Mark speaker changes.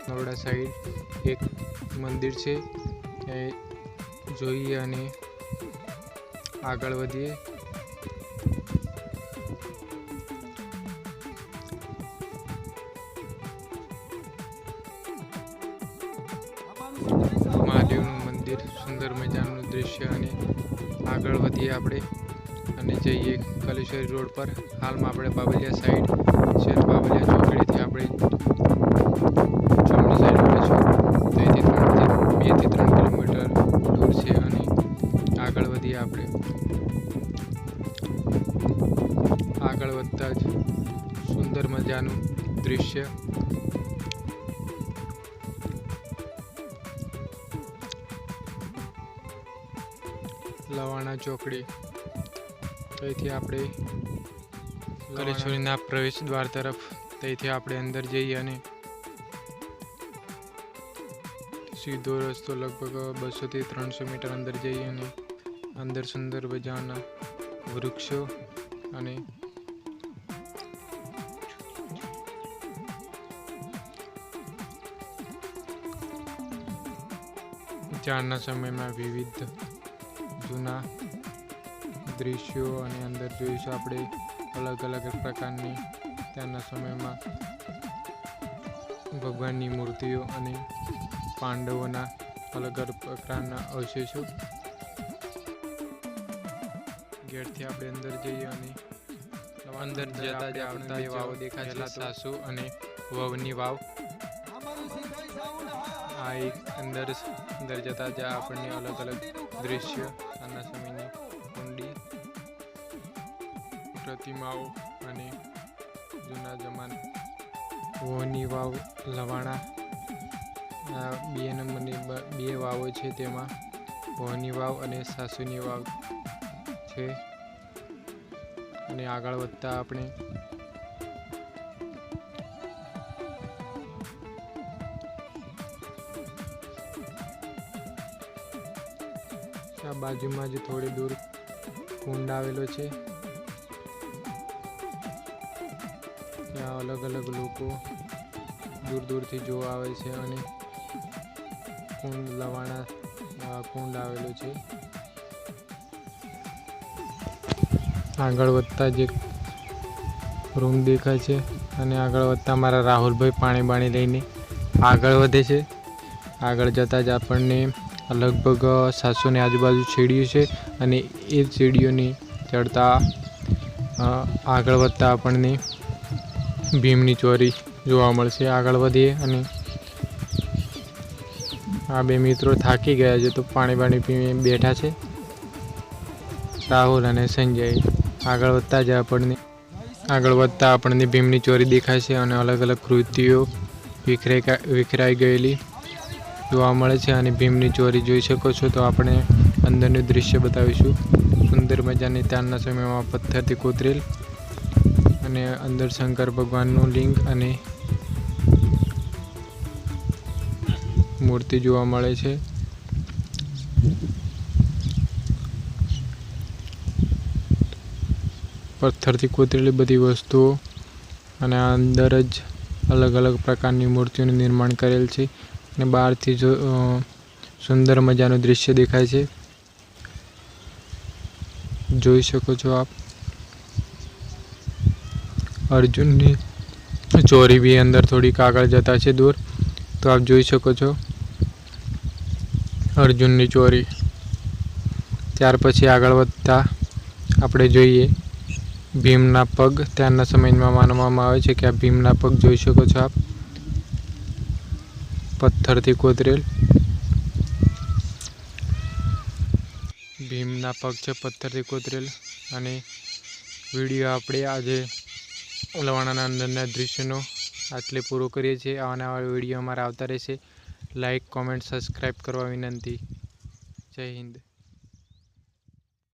Speaker 1: Naroda side એક મંદિર છે, એ જોઈએ અને આગળ વધીએ। મહાદેવનું મંદિર, સુંદર મજાનું દૃશ્ય અને આગળ વધીએ આપણે અને જઈએ કલેશ્વરી રોડ પર। હાલમાં આપણે બાબલિયા સાઈડ છે, બાબલિયા ચોકડીથી આપણે જમણી સાઈડ મળીશું, તો એથી 2 થી 3 કિલોમીટર દૂર છે અને આગળ વધીએ આપણે। આગળ વધતા જ સુંદર મજાનું દૃશ્ય, લવાણા ચોકડી, તો અહીંથી આપણે કલેશ્વરીના પ્રવેશ દ્વાર તરફ, ત્યાંથી આપણે અંદર જઈએ અને સીધો રસ્તો લગભગ 200 થી 300 મીટર અંદર જઈએ અને અંદર સુંદર મજાના વૃક્ષો અને ત્યારના સમયમાં વિવિધ જૂના દૃશ્યો અને અંદર જોઈશું આપણે અલગ અલગ પ્રકારની ત્યારના સમયમાં ભગવાનની મૂર્તિઓ અને પાંડવોના અલગ અલગ પ્રકારના અવશેષો। ગેટથી આપણે અંદર જઈએ અને અંદર જતા જ આવતા બે વાવ દેખાય છે, સાસુ અને વહુની વાવ। આ એક અંદર જતા જ આપણને અલગ અલગ દૃશ્ય, આના સમયની કુંડી, પ્રતિમાઓ અને જૂના જમાના વહુની વાવ, લવાણા, આ 2 નંબરની 2 વાવો છે, તેમાં વહુની વાવ અને સાસુની વાવ છે। અને આગળ વધતા આપણે આ બાજુમાં જ થોડી દૂર કુંડ આવેલો છે, ત્યાં અલગ અલગ લોકો દૂર દૂરથી જોવા આવે છે અને કુંડ, લવાણા કુંડ આવેલો છે। આગળ વધતા જ એક રૂમ દેખાય છે અને આગળ વધતા મારા રાહુલભાઈ પાણી લઈને આગળ વધે છે। આગળ જતાં જ આપણને લગભગ 700ની આજુબાજુ સીડીઓ છે અને એ સીડીઓની ચડતા આગળ વધતા આપણને ભીમની ચોરી જોવા મળશે। આગળ વધીએ અને આ 2 મિત્રો થાકી ગયા છે, તો પાણી પીને બેઠા છે, રાહુલ અને સંજય। આગળ વધતા આપણને ભીમની ચોરી દેખાય છે અને અલગ અલગ કૃતિઓ વિખરાઈ ગયેલી જોવા મળે છે અને ભીમની ચોરી જોઈ શકો છો। તો આપણે અંદરનું દૃશ્ય બતાવીશું, સુંદર મજાની ત્યારના સમયમાં પથ્થરથી કોતરેલ અને અંદર શંકર ભગવાનનું લિંગ અને મૂર્તિ જોવા મળે છે। પથ્થરથી કોતરેલી બધી વસ્તુઓ અને અંદર જ અલગ અલગ પ્રકારની મૂર્તિઓનું નિર્માણ કરેલ છે અને બહારથી જો સુંદર મજાનું દૃશ્ય દેખાય છે, જોઈ શકો છો આપ। અર્જુનની ચોરી બી અંદર થોડીક આગળ જતા છે દૂર, તો આપ જોઈ શકો છો અર્જુનની ચોરી। ત્યાર પછી આગળ વધતા આપણે જોઈએ ભીમના પગ, ત્યારના સમયમાં માનવામાં આવે છે કે આ ભીમના પગ જોઈ શકો છો આપ, પથ્થરથી કોતરેલ ભીમના પગ છે, પથ્થરથી કોતરેલ। અને વિડીયો આપણે આજે લવાણાના અંદરના દૃશ્યનો આટલે પૂરો કરીએ છીએ। આવા નવા વિડીયો અમારા આવતા રહેશે। લાઈક, કોમેન્ટ, સબસ્ક્રાઈબ કરવા વિનંતી। જય હિન્દ।